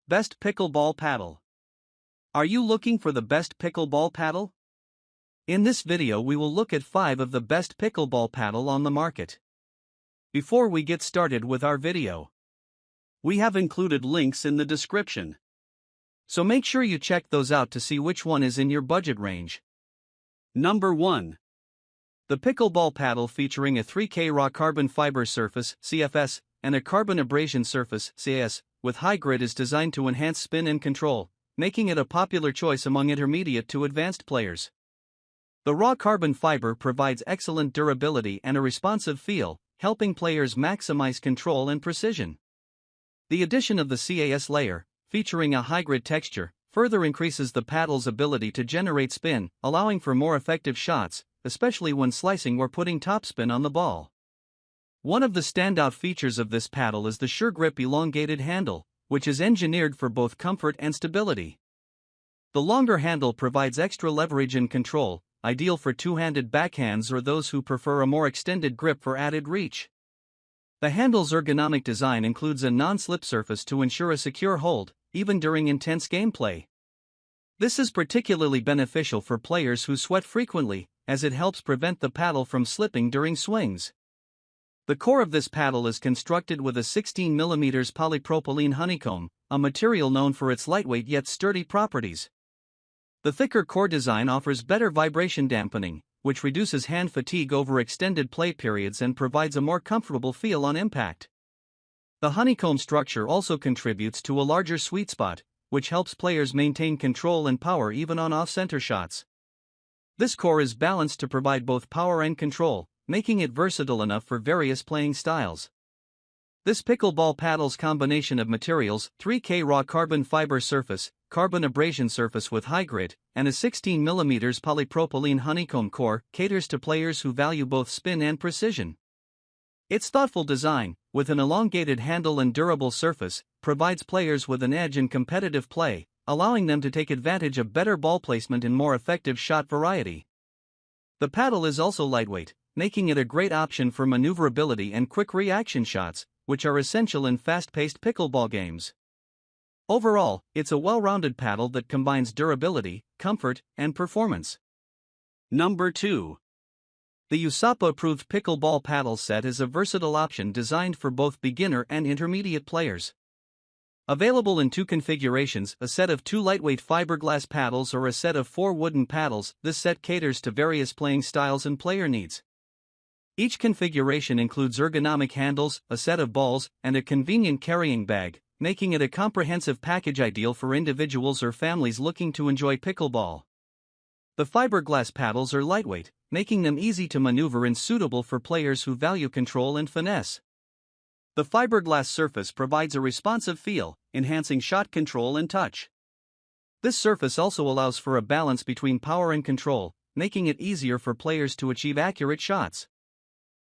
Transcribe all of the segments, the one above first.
Best Pickleball Paddle. Are you looking for the best pickleball paddle? In this video we will look at 5 of the best pickleball paddle on the market. Before we get started with our video, we have included links in the description, so make sure you check those out to see which one is in your budget range. Number 1. The Pickleball Paddle, featuring a 3K raw carbon fiber surface (CFS) and a carbon abrasion surface (CAS) with high grit, is designed to enhance spin and control, making it a popular choice among intermediate to advanced players. The raw carbon fiber provides excellent durability and a responsive feel, helping players maximize control and precision. The addition of the CAS layer, featuring a high grit texture, further increases the paddle's ability to generate spin, allowing for more effective shots, especially when slicing or putting topspin on the ball. One of the standout features of this paddle is the SureGrip elongated handle, which is engineered for both comfort and stability. The longer handle provides extra leverage and control, ideal for two-handed backhands or those who prefer a more extended grip for added reach. The handle's ergonomic design includes a non-slip surface to ensure a secure hold, even during intense gameplay. This is particularly beneficial for players who sweat frequently, as it helps prevent the paddle from slipping during swings. The core of this paddle is constructed with a 16mm polypropylene honeycomb, a material known for its lightweight yet sturdy properties. The thicker core design offers better vibration dampening, which reduces hand fatigue over extended play periods and provides a more comfortable feel on impact. The honeycomb structure also contributes to a larger sweet spot, which helps players maintain control and power even on off-center shots. This core is balanced to provide both power and control, making it versatile enough for various playing styles. This pickleball paddle's combination of materials, 3K raw carbon fiber surface, carbon abrasion surface with high grit, and a 16mm polypropylene honeycomb core, caters to players who value both spin and precision. Its thoughtful design, with an elongated handle and durable surface, provides players with an edge in competitive play, allowing them to take advantage of better ball placement and more effective shot variety. The paddle is also lightweight, making it a great option for maneuverability and quick reaction shots, which are essential in fast-paced pickleball games. Overall, it's a well-rounded paddle that combines durability, comfort, and performance. Number 2. The USAPA-approved Pickleball Paddle set is a versatile option designed for both beginner and intermediate players. Available in 2 configurations, a set of 2 lightweight fiberglass paddles or a set of 4 wooden paddles, this set caters to various playing styles and player needs. Each configuration includes ergonomic handles, a set of balls, and a convenient carrying bag, making it a comprehensive package ideal for individuals or families looking to enjoy pickleball. The fiberglass paddles are lightweight, making them easy to maneuver and suitable for players who value control and finesse. The fiberglass surface provides a responsive feel, enhancing shot control and touch. This surface also allows for a balance between power and control, making it easier for players to achieve accurate shots.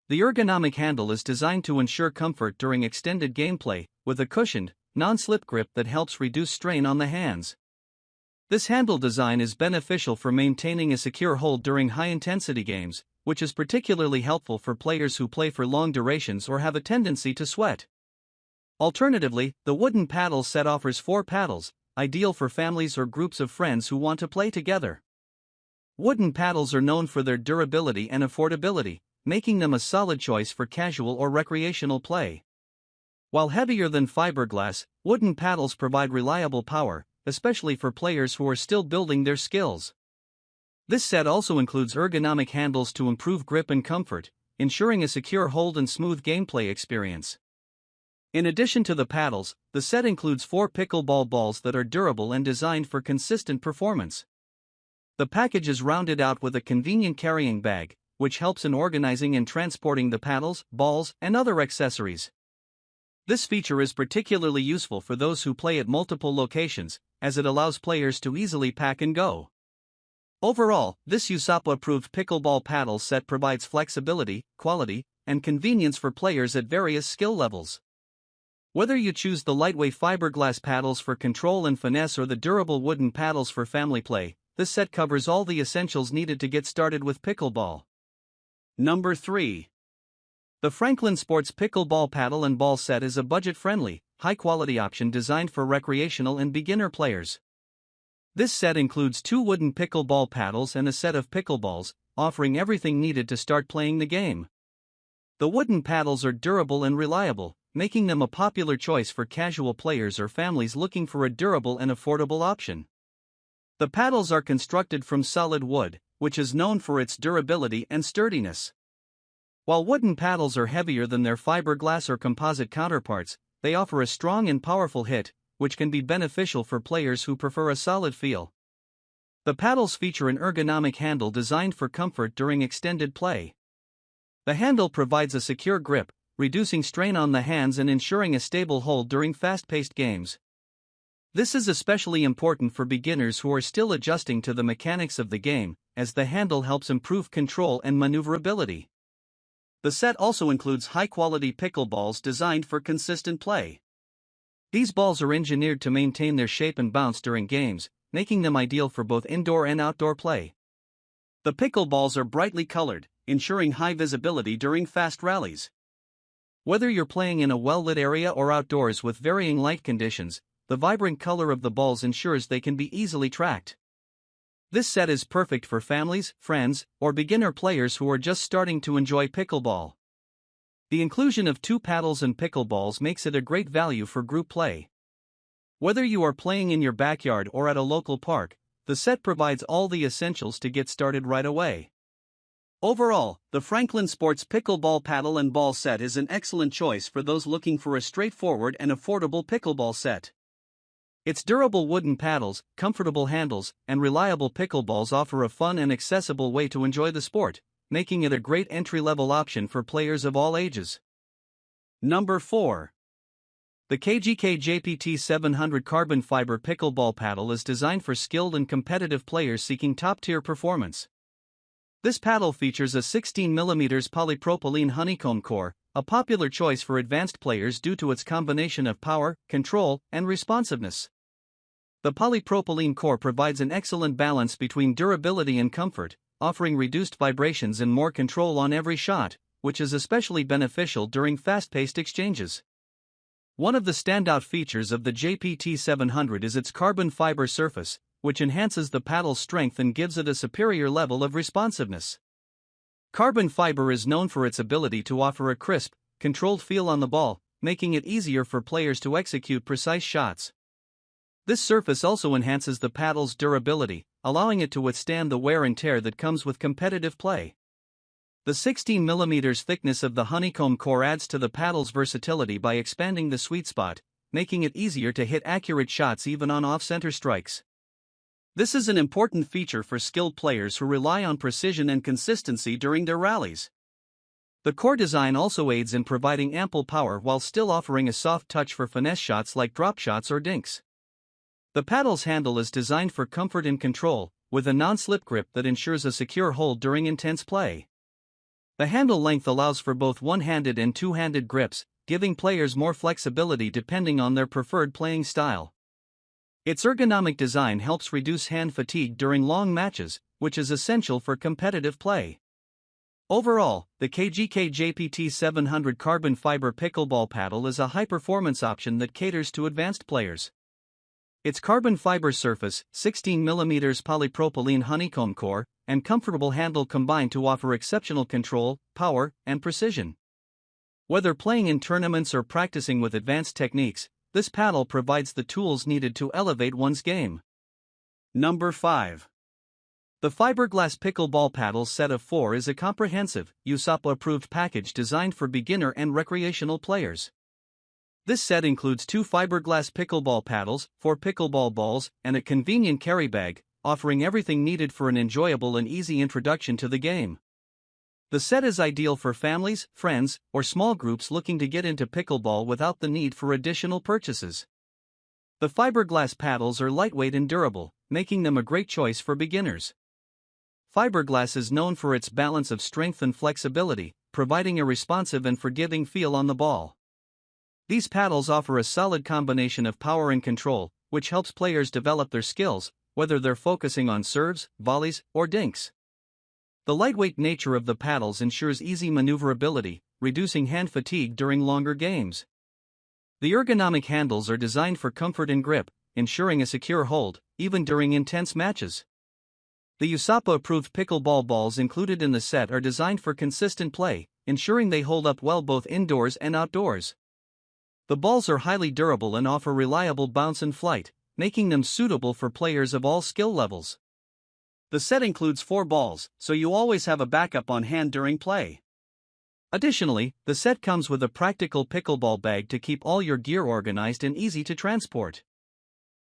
The ergonomic handle is designed to ensure comfort during extended gameplay, with a cushioned, non-slip grip that helps reduce strain on the hands. This handle design is beneficial for maintaining a secure hold during high-intensity games, which is particularly helpful for players who play for long durations or have a tendency to sweat. Alternatively, the wooden paddle set offers 4 paddles, ideal for families or groups of friends who want to play together. Wooden paddles are known for their durability and affordability, making them a solid choice for casual or recreational play. While heavier than fiberglass, wooden paddles provide reliable power, especially for players who are still building their skills. This set also includes ergonomic handles to improve grip and comfort, ensuring a secure hold and smooth gameplay experience. In addition to the paddles, the set includes 4 pickleball balls that are durable and designed for consistent performance. The package is rounded out with a convenient carrying bag, which helps in organizing and transporting the paddles, balls, and other accessories. This feature is particularly useful for those who play at multiple locations, as it allows players to easily pack and go. Overall, this USAPA-approved pickleball paddle set provides flexibility, quality, and convenience for players at various skill levels. Whether you choose the lightweight fiberglass paddles for control and finesse or the durable wooden paddles for family play, this set covers all the essentials needed to get started with pickleball. Number 3. The Franklin Sports Pickleball Paddle and Ball Set is a budget-friendly, high-quality option designed for recreational and beginner players. This set includes 2 wooden pickleball paddles and a set of pickleballs, offering everything needed to start playing the game. The wooden paddles are durable and reliable, making them a popular choice for casual players or families looking for a durable and affordable option. The paddles are constructed from solid wood, which is known for its durability and sturdiness. While wooden paddles are heavier than their fiberglass or composite counterparts, they offer a strong and powerful hit, which can be beneficial for players who prefer a solid feel. The paddles feature an ergonomic handle designed for comfort during extended play. The handle provides a secure grip, reducing strain on the hands and ensuring a stable hold during fast-paced games. This is especially important for beginners who are still adjusting to the mechanics of the game, as the handle helps improve control and maneuverability. The set also includes high-quality pickleballs designed for consistent play. These balls are engineered to maintain their shape and bounce during games, making them ideal for both indoor and outdoor play. The pickleballs are brightly colored, ensuring high visibility during fast rallies. Whether you're playing in a well-lit area or outdoors with varying light conditions, the vibrant color of the balls ensures they can be easily tracked. This set is perfect for families, friends, or beginner players who are just starting to enjoy pickleball. The inclusion of 2 paddles and pickleballs makes it a great value for group play. Whether you are playing in your backyard or at a local park, the set provides all the essentials to get started right away. Overall, the Franklin Sports Pickleball Paddle and Ball Set is an excellent choice for those looking for a straightforward and affordable pickleball set. Its durable wooden paddles, comfortable handles, and reliable pickleballs offer a fun and accessible way to enjoy the sport, making it a great entry-level option for players of all ages. Number 4. The KGK JPT 700 Carbon Fiber Pickleball Paddle is designed for skilled and competitive players seeking top-tier performance. This paddle features a 16mm polypropylene honeycomb core, a popular choice for advanced players due to its combination of power, control, and responsiveness. The polypropylene core provides an excellent balance between durability and comfort, offering reduced vibrations and more control on every shot, which is especially beneficial during fast-paced exchanges. One of the standout features of the JPT 700 is its carbon fiber surface, which enhances the paddle's strength and gives it a superior level of responsiveness. Carbon fiber is known for its ability to offer a crisp, controlled feel on the ball, making it easier for players to execute precise shots. This surface also enhances the paddle's durability, allowing it to withstand the wear and tear that comes with competitive play. The 16mm thickness of the honeycomb core adds to the paddle's versatility by expanding the sweet spot, making it easier to hit accurate shots even on off-center strikes. This is an important feature for skilled players who rely on precision and consistency during their rallies. The core design also aids in providing ample power while still offering a soft touch for finesse shots like drop shots or dinks. The paddle's handle is designed for comfort and control, with a non-slip grip that ensures a secure hold during intense play. The handle length allows for both one-handed and two-handed grips, giving players more flexibility depending on their preferred playing style. Its ergonomic design helps reduce hand fatigue during long matches, which is essential for competitive play. Overall, the KGK JPT 700 Carbon Fiber Pickleball Paddle is a high-performance option that caters to advanced players. Its carbon fiber surface, 16mm polypropylene honeycomb core, and comfortable handle combine to offer exceptional control, power, and precision. Whether playing in tournaments or practicing with advanced techniques, this paddle provides the tools needed to elevate one's game. Number 5. The Fiberglass Pickleball Paddle Set of 4 is a comprehensive, USAPA-approved package designed for beginner and recreational players. This set includes 2 fiberglass pickleball paddles, 4 pickleball balls, and a convenient carry bag, offering everything needed for an enjoyable and easy introduction to the game. The set is ideal for families, friends, or small groups looking to get into pickleball without the need for additional purchases. The fiberglass paddles are lightweight and durable, making them a great choice for beginners. Fiberglass is known for its balance of strength and flexibility, providing a responsive and forgiving feel on the ball. These paddles offer a solid combination of power and control, which helps players develop their skills, whether they're focusing on serves, volleys, or dinks. The lightweight nature of the paddles ensures easy maneuverability, reducing hand fatigue during longer games. The ergonomic handles are designed for comfort and grip, ensuring a secure hold, even during intense matches. The USAPA-approved pickleball balls included in the set are designed for consistent play, ensuring they hold up well both indoors and outdoors. The balls are highly durable and offer reliable bounce and flight, making them suitable for players of all skill levels. The set includes 4 balls, so you always have a backup on hand during play. Additionally, the set comes with a practical pickleball bag to keep all your gear organized and easy to transport.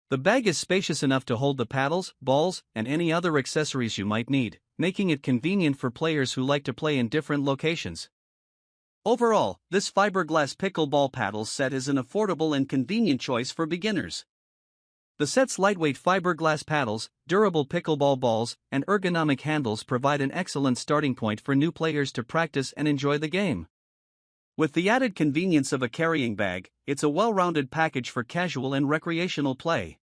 The bag is spacious enough to hold the paddles, balls, and any other accessories you might need, making it convenient for players who like to play in different locations. Overall, this fiberglass pickleball paddle set is an affordable and convenient choice for beginners. The set's lightweight fiberglass paddles, durable pickleball balls, and ergonomic handles provide an excellent starting point for new players to practice and enjoy the game. With the added convenience of a carrying bag, it's a well-rounded package for casual and recreational play.